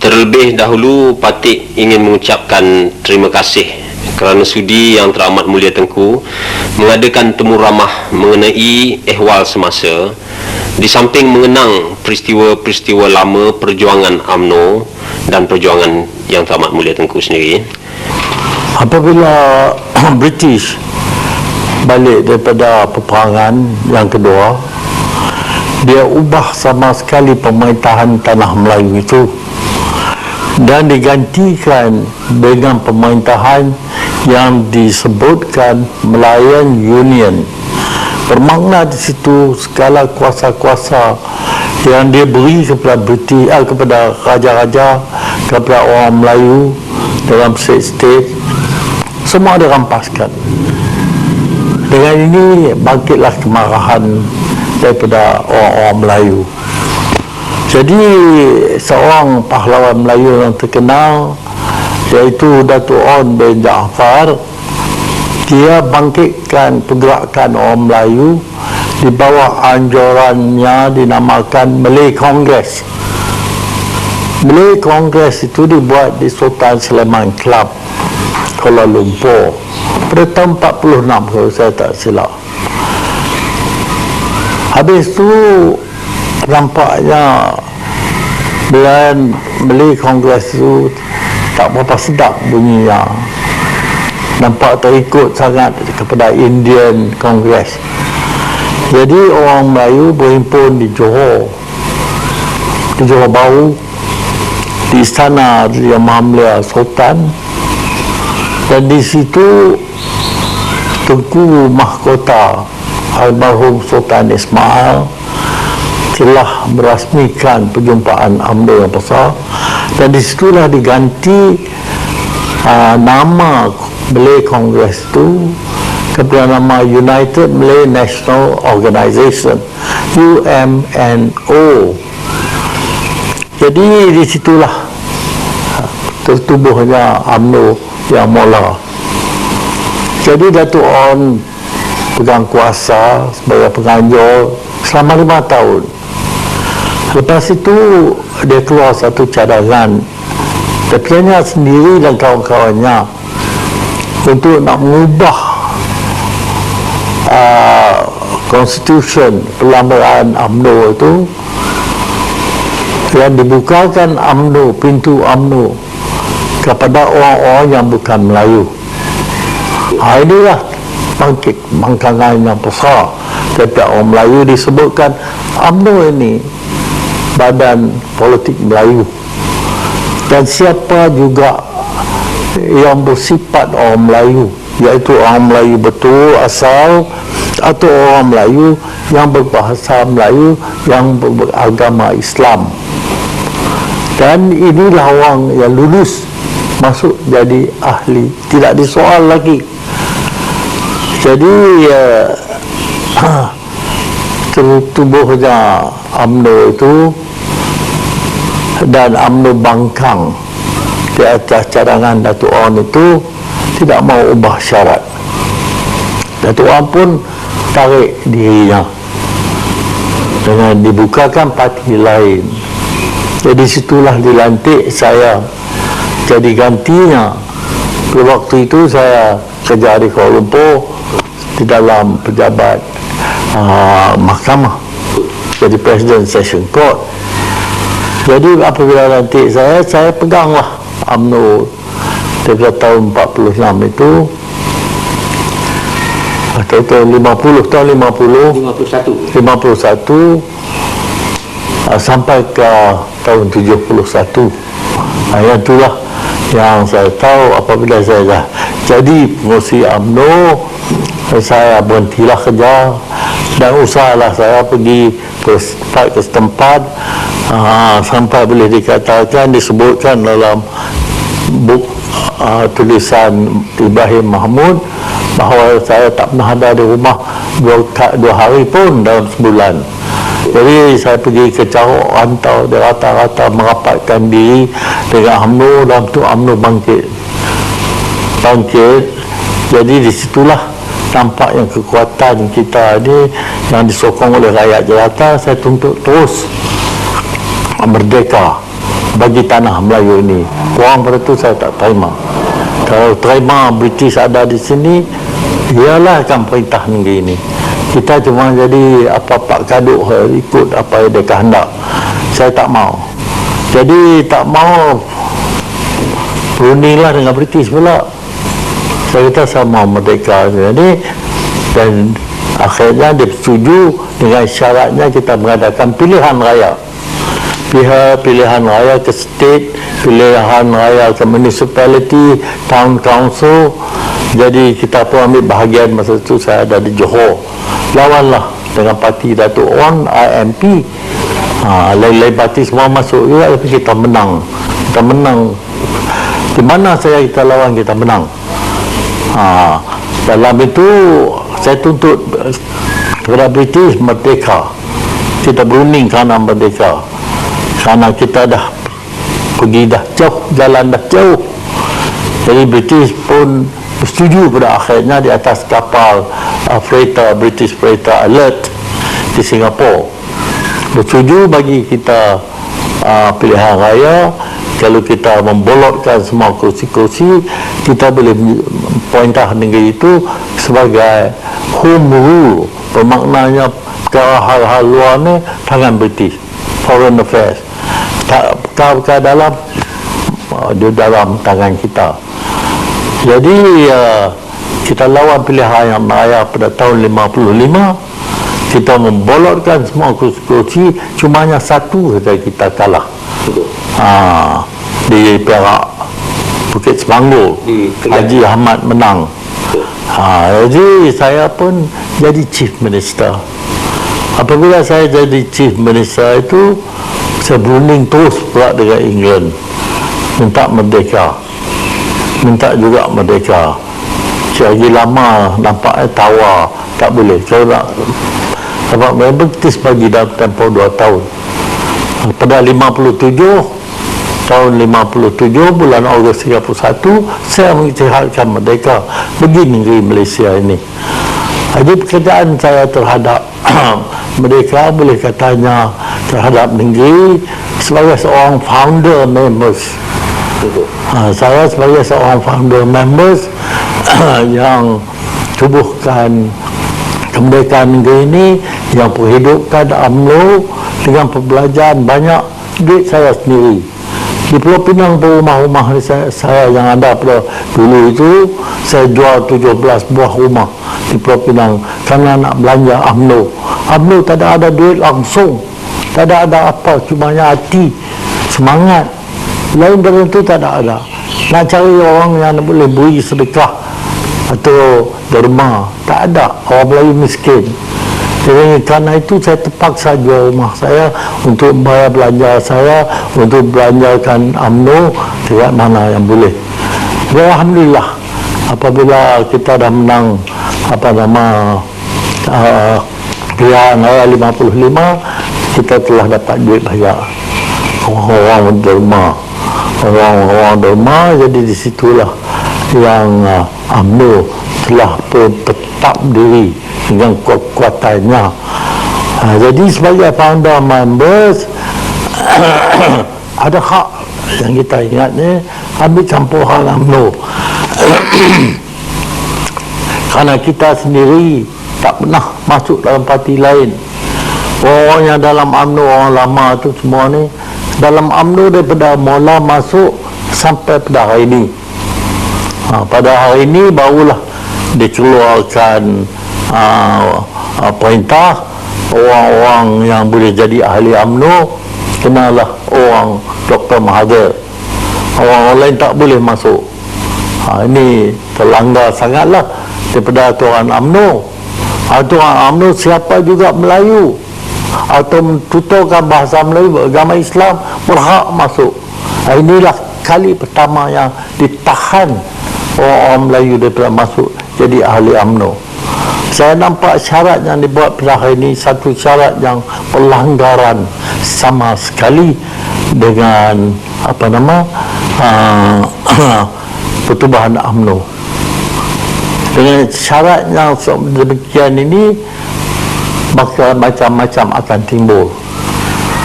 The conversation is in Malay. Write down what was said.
Terlebih dahulu Patik ingin mengucapkan terima kasih kerana sudi Yang Teramat Mulia Tengku mengadakan temu ramah mengenai ehwal semasa, di samping mengenang peristiwa-peristiwa lama perjuangan UMNO dan perjuangan Yang Teramat Mulia Tengku sendiri. Apabila British balik daripada peperangan yang kedua, dia ubah sama sekali pemerintahan tanah Melayu itu dan digantikan dengan pemerintahan yang disebutkan Malayan Union. Bermakna di situ segala kuasa-kuasa yang dia beri kepada British, kepada raja-raja, kepada orang Melayu dalam state-state, semua dirampaskan. Dengan ini bangkitlah kemarahan daripada orang-orang Melayu. Jadi seorang pahlawan Melayu yang terkenal, iaitu Datuk On bin Jaafar, dia bangkitkan pergerakan orang Melayu di bawah anjurannya dinamakan Malay Congress. Malay Congress itu dibuat di Sultan Sulaiman Club, Kuala Lumpur, pada tahun 46 kalau saya tak silap. Habis itu nampaknya dengan Malay Congress itu tak berapa sedap bunyinya, nampak terikut sangat kepada Indian Congress. Jadi orang Melayu berhimpun di Johor Bahru, di istana Yang Maha Mulia Sultan, dan di situ Tengku Mahkota almarhum Sultan Ismail telah merasmikan perjumpaan UMNO yang besar, dan disitulah diganti nama Malay Congress itu kepada nama United Malay National Organisation, UMNO. Jadi disitulah tertubuhnya UMNO yang mula. Jadi Datuk On pegang kuasa sebagai penganjur selama 5 tahun. Lepas itu dia keluar satu cadangan, dia sendiri dan kawan-kawannya, untuk nak mengubah Constitution perlembagaan UMNO itu, dan dibukakan UMNO, pintu UMNO kepada orang-orang yang bukan Melayu. Inilah bangkit bangkangan yang besar daripada orang Melayu. Disebutkan UMNO ini Badan Politik Melayu, dan siapa juga yang bersifat orang Melayu, iaitu orang Melayu betul asal atau orang Melayu yang berbahasa Melayu, yang beragama Islam, dan inilah orang yang lulus masuk jadi ahli, tidak disoal lagi. Jadi tertubuhnya UMNO itu, dan UMNO bangkang di atas cadangan Datuk On itu, tidak mau ubah syarat. Datuk On pun tarik dirinya dengan dibukakan parti lain. Jadi situlah dilantik saya jadi gantinya. Waktu itu saya kerja di Kuala Lumpur di dalam pejabat mahkamah, jadi Presiden Session Court. Jadi apabila nanti saya peganglah UMNO daripada tahun 46 itu atau tahun 51 sampai ke tahun 71. Yang itulah yang saya tahu. Apabila saya dah jadi pengurusi UMNO, saya berhentilah kerja dan usahalah saya pergi ke setempat sampai boleh dikatakan, disebutkan dalam tulisan Ibrahim Mahmud bahawa saya tak pernah ada di rumah dua hari pun dalam sebulan. Jadi saya pergi ke Carok, rantau, dia rata-rata merapatkan diri dengan UMNO, dan tu UMNO bangkit. Jadi disitulah nampak yang kekuatan kita ni yang disokong oleh rakyat jelata. Saya tuntut terus merdeka bagi tanah Melayu ini. Orang pada tu saya tak terima. Kalau terima British ada di sini, ialah akan perintah negeri ini. Kita cuma jadi apa Pak Kaduk ikut apa yang dia kehendak. Saya tak mau. Jadi tak mau berundinglah dengan British pula. Saya kata saya mau merdeka. Jadi dan akhirnya dia setuju dengan syaratnya kita mengadakan pilihan raya. Pilihan raya ke state, pilihan raya ke municipality, town council. Jadi kita pun ambil bahagian masa itu. Saya ada di Johor, lawanlah dengan parti Datuk Wan, IMP. Lain-lain parti semua masuk juga, tapi kita menang. Di mana saya kita lawan, kita menang. Dalam itu saya tuntut kepada British merdeka. Kita berunding kerana merdeka, kerana kita dah pergi dah jauh, jalan dah jauh. Jadi British pun setuju pada akhirnya di atas kapal freighter, British freighter Alert di Singapura, bersetuju bagi kita pilihan raya. Kalau kita membolotkan semua kursi-kursi, kita boleh perintah negeri itu sebagai home rule. Bermaknanya perkara hal-hal luar ni tangan British, foreign affairs. Perkara dalam di dalam tangan kita. Jadi kita lawan pilihan yang raya pada tahun 55. Kita membolotkan semua kursi-kursi, cumanya satu saja kita kalah. Di Perak, Bukit Semanggul, Haji Ahmad menang. Jadi saya pun jadi chief minister. Apabila saya jadi chief minister itu, saya berunding terus pula dengan England, minta merdeka, minta juga merdeka. Lagi lama nampaknya tawar, tak boleh. Kalau nak dapat British bagi dalam tempoh 2 tahun. Pada 57, tahun 57 bulan Ogos 31, saya mengisytiharkan merdeka bagi negeri Malaysia ini. Jadi pekerjaan saya terhadap merdeka boleh katanya terhadap negeri sebagai seorang founder members. Saya sebagai seorang founder members yang tubuhkan kemerdekaan negeri ini, yang menghidupkan UMNO dengan perbelanjaan banyak duit saya sendiri. Di Pulau Pinang rumah-rumah saya yang ada pada dulu itu, saya jual 17 buah rumah di Pulau Pinang kerana nak belanja UMNO. UMNO tak ada duit langsung, tak ada apa, cuma hati, semangat. Lain dari itu tak ada. Nak cari orang yang boleh beri sedekah atau derma, tak ada. Orang Melayu miskin. Jadi kerana itu saya terpaksa jual rumah saya untuk bayar belanja saya, untuk belanjakan UMNO tidak mana yang boleh. Dan alhamdulillah, apabila kita dah menang pilihan raya 55, kita telah dapat duit banyak. Orang-orang derma, jadi di situlah yang UMNO telah tetap diri dengan kekuatannya. Jadi sebagai founder members ada hak yang kita ingat ni, ambil campuran UMNO. Kerana kita sendiri tak pernah masuk dalam parti lain. Orang yang dalam UMNO, orang lama tu semua ni dalam UMNO daripada mula masuk sampai pada hari ini. Pada hari ini barulah dikeluarkan perintah orang-orang yang boleh jadi ahli UMNO kenalah orang Dr. Mahathir. Orang lain tak boleh masuk. Ini terlanggar sangatlah daripada aturan UMNO. Aturan UMNO siapa juga Melayu atau mentuturkan bahasa Melayu beragama Islam berhak masuk. Inilah kali pertama yang ditahan orang Melayu daripada masuk jadi ahli UMNO. Saya nampak syarat yang dibuat pada hari ini satu syarat yang pelanggaran sama sekali dengan pertubuhan UMNO. Dengan syarat yang demikian ini, maka macam-macam akan timbul.